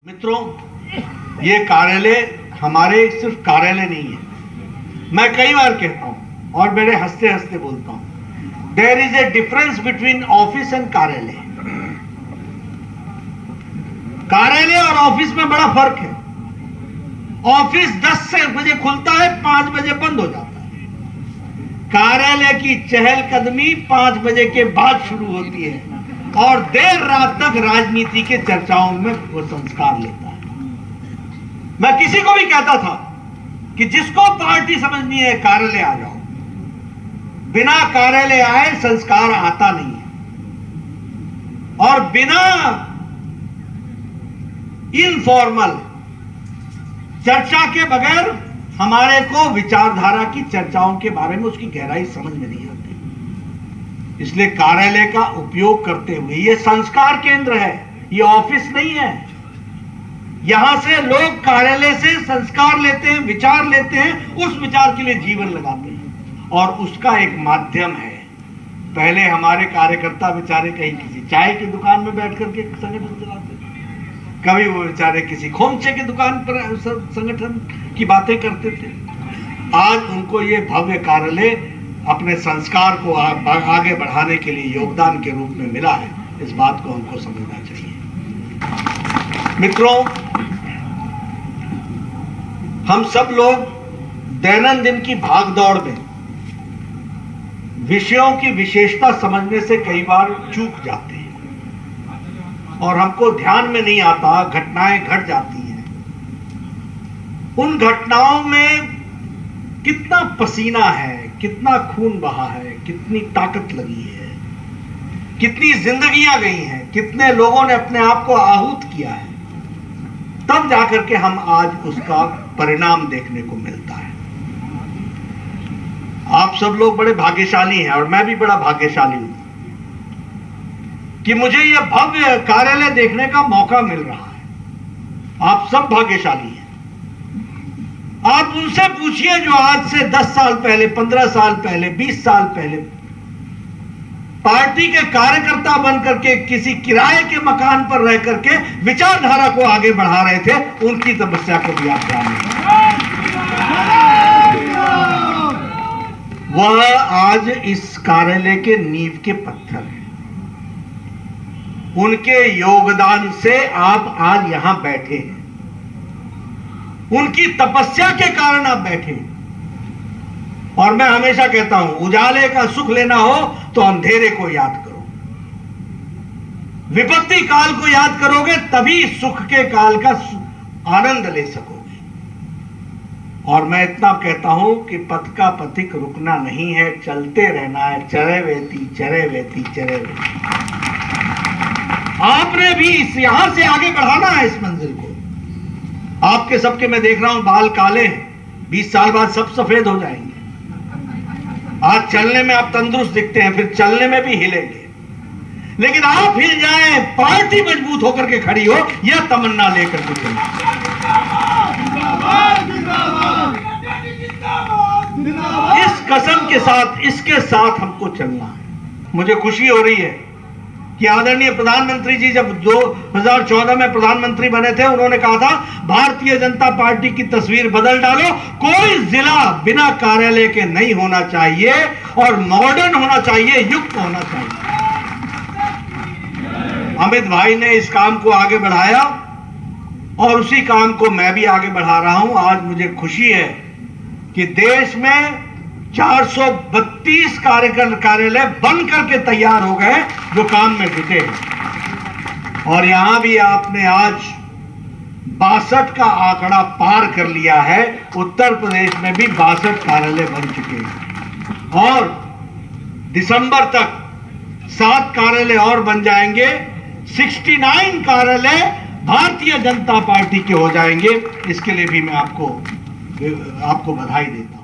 मित्रों, ये कार्यालय हमारे सिर्फ कार्यालय नहीं है। मैं कई बार कहता हूं और मेरे हंसते हंसते बोलता हूं, there is a difference between office and कार्यालय। कार्यालय और ऑफिस में बड़ा फर्क है। ऑफिस 10 बजे खुलता है, 5 बजे बंद हो जाता है। कार्यालय की चहलकदमी 5 बजे के बाद शुरू होती है और देर रात तक राजनीति के चर्चाओं में वो संस्कार लेता है। मैं किसी को भी कहता था कि जिसको पार्टी समझनी है कार्यालय आ जाओ, बिना कार्यालय आए संस्कार आता नहीं है। और बिना इनफॉर्मल चर्चा के बगैर हमारे को विचारधारा की चर्चाओं के बारे में उसकी गहराई समझ में नहीं आती। इसलिए कार्यालय का उपयोग करते हुए, ये संस्कार केंद्र है, ये ऑफिस नहीं है। यहां से लोग कार्यालय से संस्कार लेते हैं, विचार लेते हैं, उस विचार के लिए जीवन लगाते हैं और उसका एक माध्यम है। पहले हमारे कार्यकर्ता बेचारे कहीं किसी चाय की दुकान में बैठ करके संगठन चलाते थे, कभी वो बेचारे किसी खोमचे की दुकान पर संगठन की बातें करते थे। आज उनको ये भव्य कार्यालय अपने संस्कार को आगे बढ़ाने के लिए योगदान के रूप में मिला है। इस बात को हमको समझना चाहिए। मित्रों, हम सब लोग दैनंदिन की भागदौड़ में विषयों की विशेषता समझने से कई बार चूक जाते हैं और हमको ध्यान में नहीं आता, घटनाएं घट जाती हैं। उन घटनाओं में कितना पसीना है, कितना खून बहा है, कितनी ताकत लगी है, कितनी जिंदगियां गई हैं, कितने लोगों ने अपने आप को आहूत किया है, तब जाकर के हम आज उसका परिणाम देखने को मिलता है। आप सब लोग बड़े भाग्यशाली हैं और मैं भी बड़ा भाग्यशाली हूं कि मुझे यह भव्य कार्यालय देखने का मौका मिल रहा है। आप सब भाग्यशाली हैं। आप उनसे पूछिए जो आज से 10 साल पहले, 15 साल पहले, 20 साल पहले पार्टी के कार्यकर्ता बनकर के किसी किराए के मकान पर रह करके विचारधारा को आगे बढ़ा रहे थे, उनकी तपस्या को भी आप जानेंगे। वह आज इस कार्यालय के नींव के पत्थर हैं। उनके योगदान से आप आज यहां बैठे हैं। उनकी तपस्या के कारण आप बैठे। और मैं हमेशा कहता हूं, उजाले का सुख लेना हो तो अंधेरे को याद करो। विपत्ति काल को याद करोगे तभी सुख के काल का आनंद ले सकोगे। और मैं इतना कहता हूं कि पथ का पथिक रुकना नहीं है, चलते रहना है। चरे वेती चरे वेती चरे वेती। आपने भी यहां से आगे बढ़ाना है इस मंजिल को। आपके सबके मैं देख रहा हूं बाल काले हैं, 20 साल बाद सब सफेद हो जाएंगे। आज चलने में आप तंदुरुस्त दिखते हैं, फिर चलने में भी हिलेंगे। लेकिन आप हिल जाएं, पार्टी मजबूत होकर के खड़ी हो, यह तमन्ना लेकर के चलिए। इस कसम के साथ, इसके साथ हमको चलना है। मुझे खुशी हो रही है कि आदरणीय प्रधानमंत्री जी जब 2014 में प्रधानमंत्री बने थे, उन्होंने कहा था भारतीय जनता पार्टी की तस्वीर बदल डालो। कोई जिला बिना कार्यालय के नहीं होना चाहिए और मॉडर्न होना चाहिए, युक्त होना चाहिए। अमित भाई ने इस काम को आगे बढ़ाया और उसी काम को मैं भी आगे बढ़ा रहा हूं। आज मुझे खुशी है कि देश में 432 कार्यालय बन करके तैयार हो गए जो काम में जुटे हैं। और यहां भी आपने आज 62 का आंकड़ा पार कर लिया है। उत्तर प्रदेश में भी 62 कार्यालय बन चुके हैं और दिसंबर तक 7 कार्यालय और बन जाएंगे। 69 कार्यालय भारतीय जनता पार्टी के हो जाएंगे। इसके लिए भी मैं आपको बधाई देता हूं।